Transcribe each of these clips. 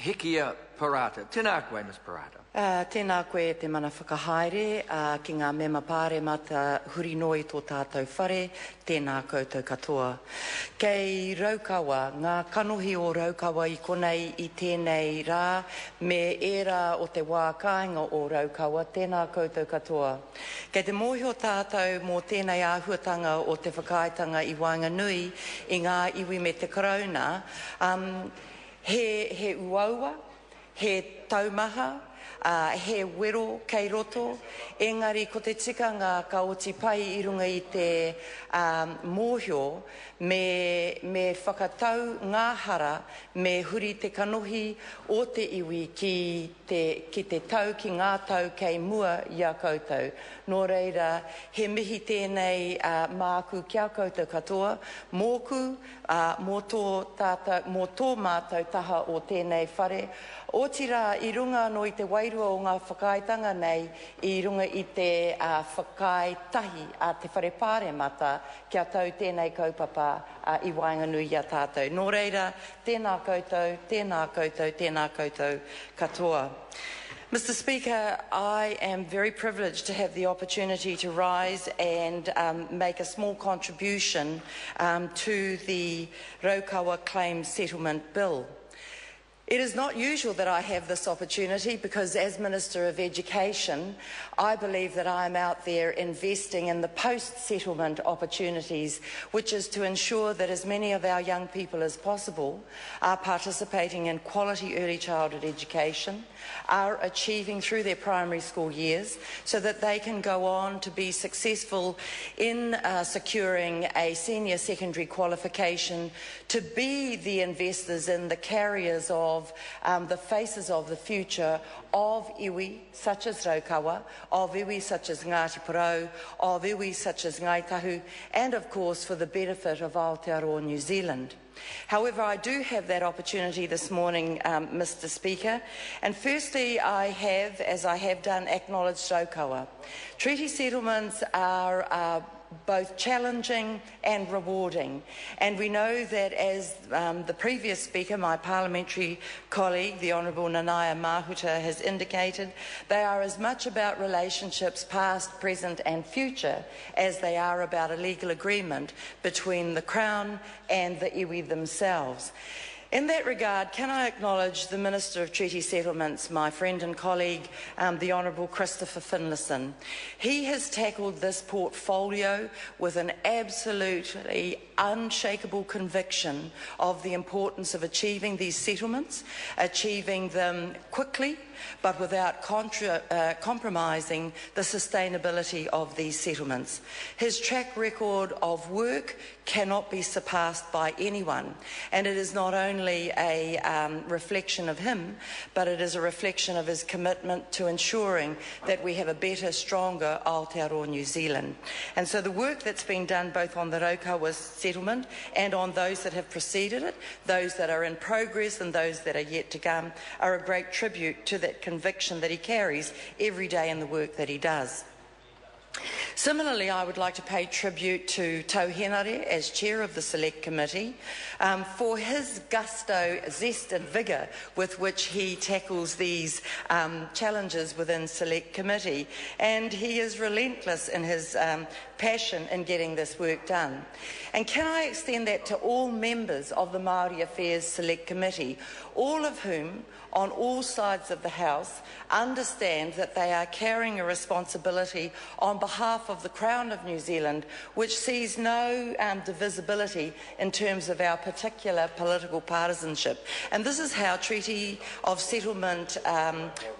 Hikia Parata. Tēnā koe, Ms. Parata. Tēnā koe te mana whakahaere, ki ngā mema pāre mata huri noi tō tātou whare, tēnā koutou katoa. Kei Raukawa, ngā kanohi o Raukawa I konei I tēnei rā, me era o te wā kāinga o Raukawa, tēnā koutou katoa. Kei te mōhio tātou mō tēnei āhuatanga o te whakaaetanga I Wainganui, I ngā iwi me te karauna, he uaua, he taumaha, he wero kei roto, engari ko te tikanga ka oti pai I runga I te mōhio me whakatau ngā hara me huri te kanohi o te iwi ki te tau ki ngā tau kei mua I a koutou. Nō reira, he mihi tēnei māku kia koutou katoa, mōku, mō tō mātou taha o tēnei whare, o tira I runga no I te wairua o ngā whakaaetanga nei, I runga I te whakaetahi a te whare pāre mata kia tau tēnei kaupapa I Wainganui I a tātou. Nō reira, tēnā koutou, tēnā koutou, tēnā koutou katoa. Mr. Speaker, I am very privileged to have the opportunity to rise and make a small contribution to the Raukawa Claims Settlement Bill. It is not usual that I have this opportunity because as Minister of Education, I believe that I am out there investing in the post-settlement opportunities, which is to ensure that as many of our young people as possible are participating in quality early childhood education, are achieving through their primary school years so that they can go on to be successful in securing a senior secondary qualification to be the investors in the carriers of the faces of the future of iwi such as Raukawa, of iwi such as Ngāti Porou, of iwi such as Ngaitahu, and of course for the benefit of Aotearoa New Zealand. However, I do have that opportunity this morning, Mr. Speaker, and firstly I have, as I have done, acknowledged Raukawa. Treaty settlements are both challenging and rewarding. And we know that as the previous speaker, my parliamentary colleague, the Honourable Nanaia Mahuta, has indicated, they are as much about relationships past, present and future as they are about a legal agreement between the Crown and the iwi themselves. In that regard, can I acknowledge the Minister of Treaty Settlements, my friend and colleague, the Honourable Christopher Finlayson. He has tackled this portfolio with an absolutely unshakable conviction of the importance of achieving these settlements, achieving them quickly, but without compromising the sustainability of these settlements. His track record of work cannot be surpassed by anyone, and it is not only a reflection of him, but it is a reflection of his commitment to ensuring that we have a better, stronger Aotearoa New Zealand. And so the work that's been done both on the Raukawa settlement and on those that have preceded it, those that are in progress and those that are yet to come, are a great tribute to that conviction that he carries every day in the work that he does. Similarly, I would like to pay tribute to Tau Henare as chair of the Select Committee for his gusto, zest and vigour with which he tackles these challenges within Select Committee, and he is relentless in his passion in getting this work done. And can I extend that to all members of the Māori Affairs Select Committee, all of whom on all sides of the House understand that they are carrying a responsibility on behalf of the Crown of New Zealand, which sees no divisibility in terms of our particular political partisanship. And this is how Treaty of Settlement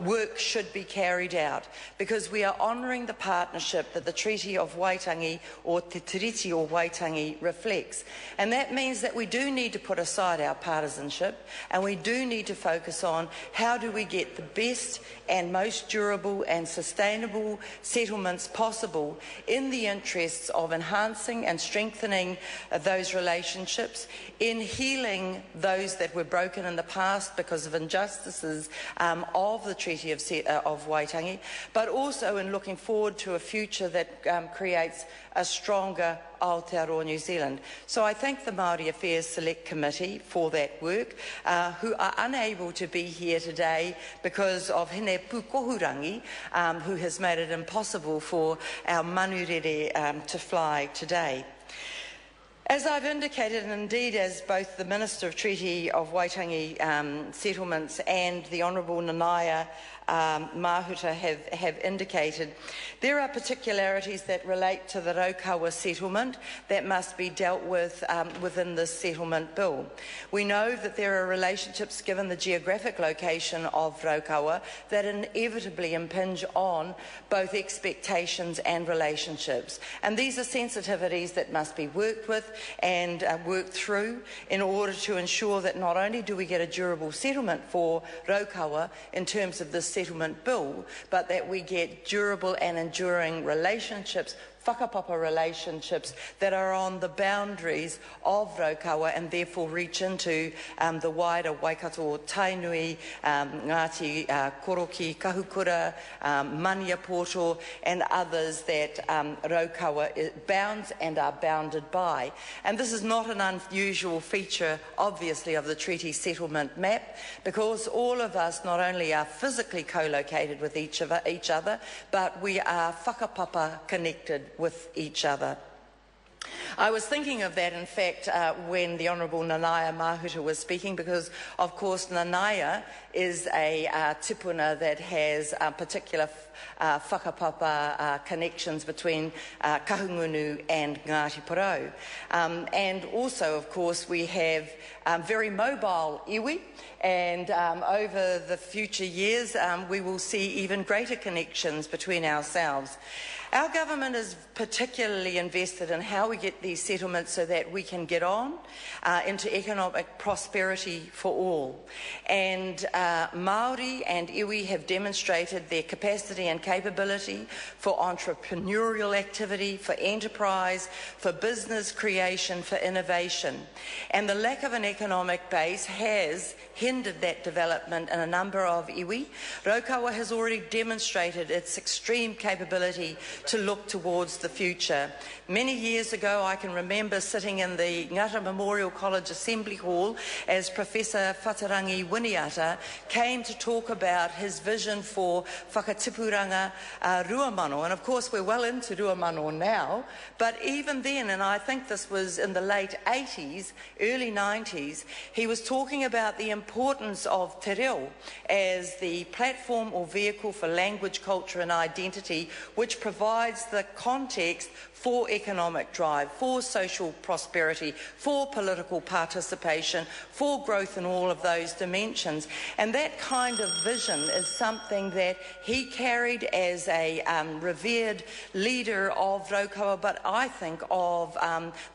work should be carried out, because we are honouring the partnership that the Treaty of Waitangi, or Te Tiriti o Waitangi, reflects. And that means that we do need to put aside our partisanship, and we do need to focus on how do we get the best and most durable and sustainable settlements possible in the interests of enhancing and strengthening those relationships, in healing those that were broken in the past because of injustices of the Treaty of Waitangi, but also in looking forward to a future that creates a stronger Aotearoa New Zealand. So I thank the Māori Affairs Select Committee for that work, who are unable to be here today because of Hine Pukohurangi, who has made it impossible for our manurere to fly today. As I've indicated, and indeed as both the Minister of Treaty of Waitangi Settlements and the Honourable Nanaia Mahuta have indicated, there are particularities that relate to the Raukawa settlement that must be dealt with within this settlement bill. We know that there are relationships, given the geographic location of Raukawa, that inevitably impinge on both expectations and relationships. And these are sensitivities that must be worked with and worked through in order to ensure that not only do we get a durable settlement for Raukawa in terms of this settlement bill, but that we get durable and enduring relationships, whakapapa relationships that are on the boundaries of Raukawa and therefore reach into the wider Waikato, Tainui, Ngāti Koroki, Kahukura, Maniapoto and others that Raukawa bounds and are bounded by. And this is not an unusual feature, obviously, of the treaty settlement map, because all of us not only are physically co-located with each other, but we are whakapapa connected with each other. I was thinking of that, in fact, when the Honourable Nanaia Mahuta was speaking, because, of course, Nanaia is a tipuna that has particular whakapapa connections between Kahungunu and Ngāti Porou. And also, of course, we have very mobile iwi, and over the future years we will see even greater connections between ourselves. Our government is particularly invested in how we get these settlements so that we can get on into economic prosperity for all. And Māori and iwi have demonstrated their capacity and capability for entrepreneurial activity, for enterprise, for business creation, for innovation. And the lack of an economic base has hindered that development in a number of iwi. Raukawa has already demonstrated its extreme capability to look towards the future. Many years ago, I can remember sitting in the Ngata Memorial College Assembly Hall as Professor Whatarangi Winiata came to talk about his vision for whakatipuranga ruamano. And of course, we're well into ruamano now, but even then, and I think this was in the late 80s, early 90s, he was talking about the importance of te reo as the platform or vehicle for language, culture and identity, which provides the context for economic drive, for social prosperity, for political participation, for growth in all of those dimensions. And that kind of vision is something that he carried as a revered leader of Raukawa, but I think of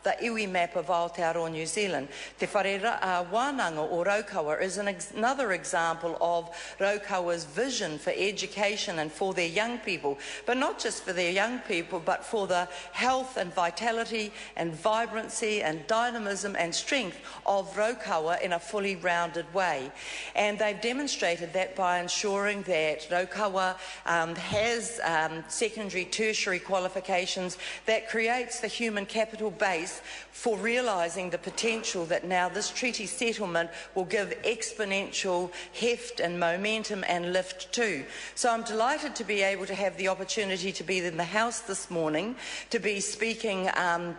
the iwi map of Aotearoa New Zealand. Te whare wānanga o Raukawa is another example of Raukawa's vision for education and for their young people, but not just for their young people, but for the health and vitality and vibrancy and dynamism and strength of Raukawa in a fully rounded way. And they've demonstrated that by ensuring that Raukawa has secondary, tertiary qualifications that creates the human capital base for realising the potential that now this treaty settlement will give exponential heft and momentum and lift to. So I'm delighted to be able to have the opportunity to be in the House this morning to be speaking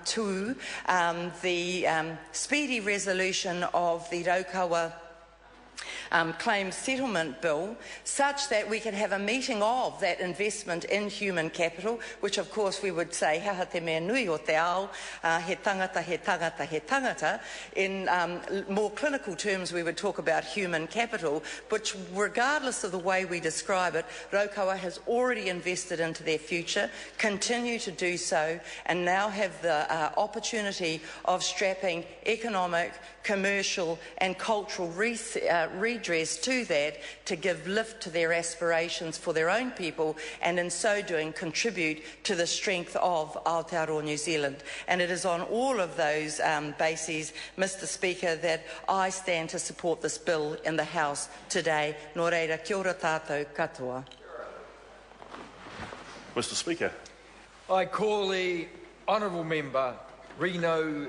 to the speedy resolution of the Raukawa claims settlement bill, such that we can have a meeting of that investment in human capital, which of course we would say haha te mea nui o te ao, he tangata, he tangata, he tangata. In more clinical terms we would talk about human capital, which regardless of the way we describe it, Raukawa has already invested into their future, continue to do so, and now have the opportunity of strapping economic, commercial and cultural redress to that to give lift to their aspirations for their own people, and in so doing contribute to the strength of Aotearoa New Zealand. And it is on all of those bases, Mr Speaker, that I stand to support this bill in the House today. Nō reira, kia ora tātou katoa. Mr Speaker. I call the honourable member Reno